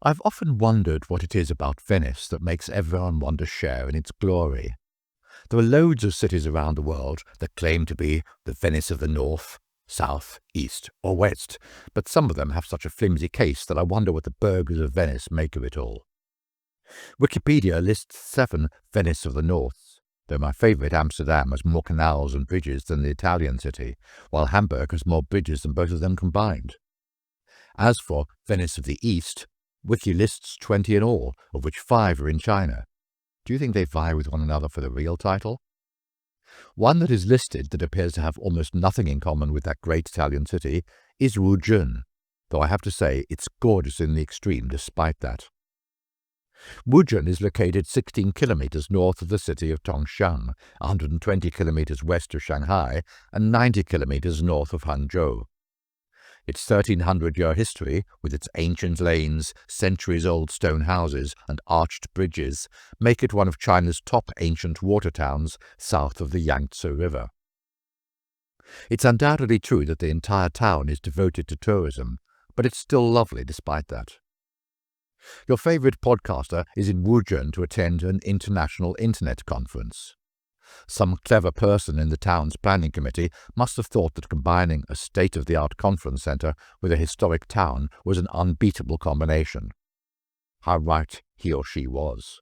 I've often wondered what it is about Venice that makes everyone want to share in its glory. There are loads of cities around the world that claim to be the Venice of the North, South, East or West, but some of them have such a flimsy case that I wonder what the burghers of Venice make of it all. Wikipedia lists 7 Venice of the Norths, though my favourite, Amsterdam, has more canals and bridges than the Italian city, while Hamburg has more bridges than both of them combined. As for Venice of the East, Wiki lists 20 in all, of which 5 are in China. Do you think they vie with one another for the real title? One that is listed that appears to have almost nothing in common with that great Italian city is Wuzhen, though I have to say it's gorgeous in the extreme despite that. Wuzhen is located 16 kilometers north of the city of Tongshan, 120 kilometers west of Shanghai, and 90 kilometers north of Hangzhou. Its 1,300-year history, with its ancient lanes, centuries-old stone houses, and arched bridges, make it one of China's top ancient water towns south of the Yangtze River. It's undoubtedly true that the entire town is devoted to tourism, but it's still lovely despite that. Your favorite podcaster is in Wuzhen to attend an international internet conference. Some clever person in the town's planning committee must have thought that combining a state-of-the-art conference centre with a historic town was an unbeatable combination. How right he or she was.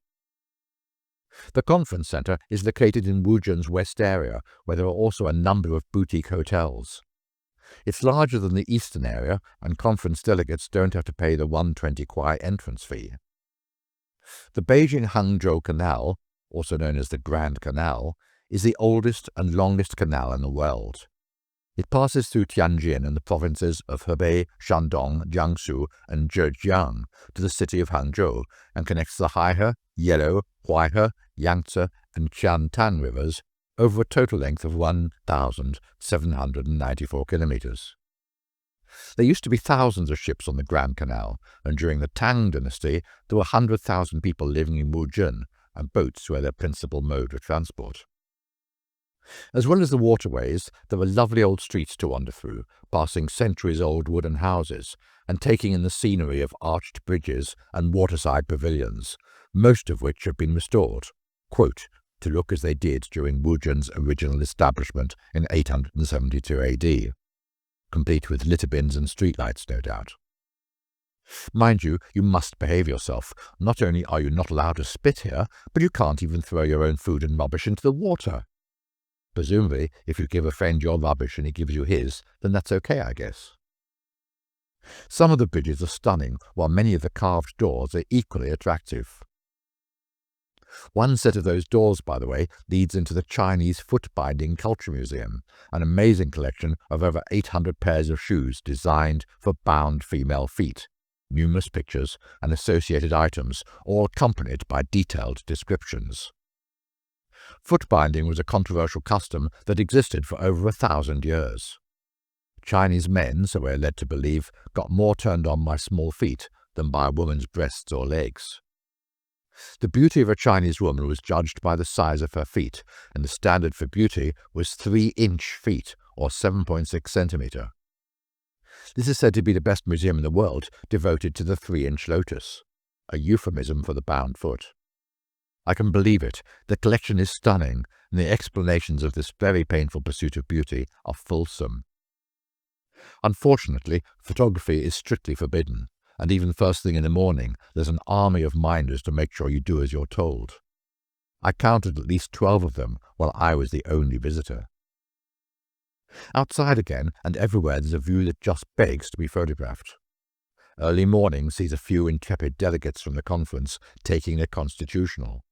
The conference centre is located in Wuzhen's west area, where there are also a number of boutique hotels. It's larger than the eastern area, and conference delegates don't have to pay the 120 kwai entrance fee. The Beijing-Hangzhou Canal, also known as the Grand Canal, is the oldest and longest canal in the world. It passes through Tianjin and the provinces of Hebei, Shandong, Jiangsu, and Zhejiang to the city of Hangzhou and connects the Haihe, Yellow, Huaihe, Yangtze, and Qiantan rivers over a total length of 1,794 kilometers. There used to be thousands of ships on the Grand Canal, and during the Tang dynasty there were 100,000 people living in Wuzhen, and boats were their principal mode of transport. As well as the waterways, there are lovely old streets to wander through, passing centuries-old wooden houses, and taking in the scenery of arched bridges and waterside pavilions, most of which have been restored, quote, to look as they did during Wuzhen's original establishment in 872 AD, complete with litter bins and streetlights, no doubt. Mind you, you must behave yourself. Not only are you not allowed to spit here, but you can't even throw your own food and rubbish into the water. Presumably, if you give a friend your rubbish and he gives you his, then that's okay, I guess. Some of the bridges are stunning, while many of the carved doors are equally attractive. One set of those doors, by the way, leads into the Chinese Foot-Binding Culture Museum, an amazing collection of over 800 pairs of shoes designed for bound female feet, numerous pictures and associated items, all accompanied by detailed descriptions. Foot-binding was a controversial custom that existed for over 1,000 years. Chinese men, so we're led to believe, got more turned on by small feet than by a woman's breasts or legs. The beauty of a Chinese woman was judged by the size of her feet, and the standard for beauty was 3-inch feet, or 7.6 centimeter. This is said to be the best museum in the world devoted to the 3-inch lotus, a euphemism for the bound foot. I can believe it. The collection is stunning, and the explanations of this very painful pursuit of beauty are fulsome. Unfortunately, photography is strictly forbidden, and even first thing in the morning, there's an army of minders to make sure you do as you're told. I counted at least 12 of them, while I was the only visitor. Outside again, and everywhere, there's a view that just begs to be photographed. Early morning sees a few intrepid delegates from the conference taking their constitutional.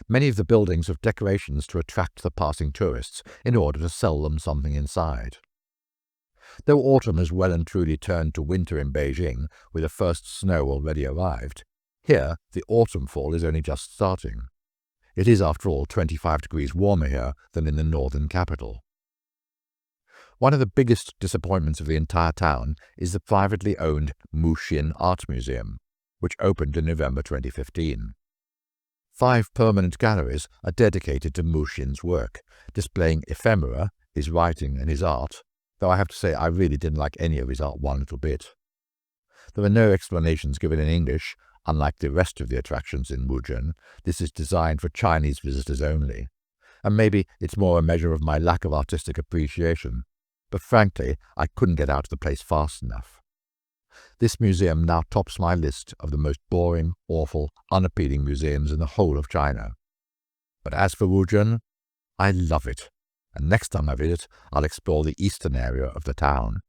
Many of the buildings have decorations to attract the passing tourists in order to sell them something inside. Though autumn has well and truly turned to winter in Beijing, with the first snow already arrived, here the autumn fall is only just starting. It is, after all, 25 degrees warmer here than in the northern capital. One of the biggest disappointments of the entire town is the privately owned Wuzhen Art Museum, which opened in November 2015. 5 permanent galleries are dedicated to Wuzhen's work, displaying ephemera, his writing and his art, though I have to say I really didn't like any of his art one little bit. There are no explanations given in English, unlike the rest of the attractions in Wuzhen. This is designed for Chinese visitors only. And maybe it's more a measure of my lack of artistic appreciation. But frankly, I couldn't get out of the place fast enough. This museum now tops my list of the most boring, awful, unappealing museums in the whole of China. But as for Wuzhen, I love it, and next time I visit, I'll explore the eastern area of the town.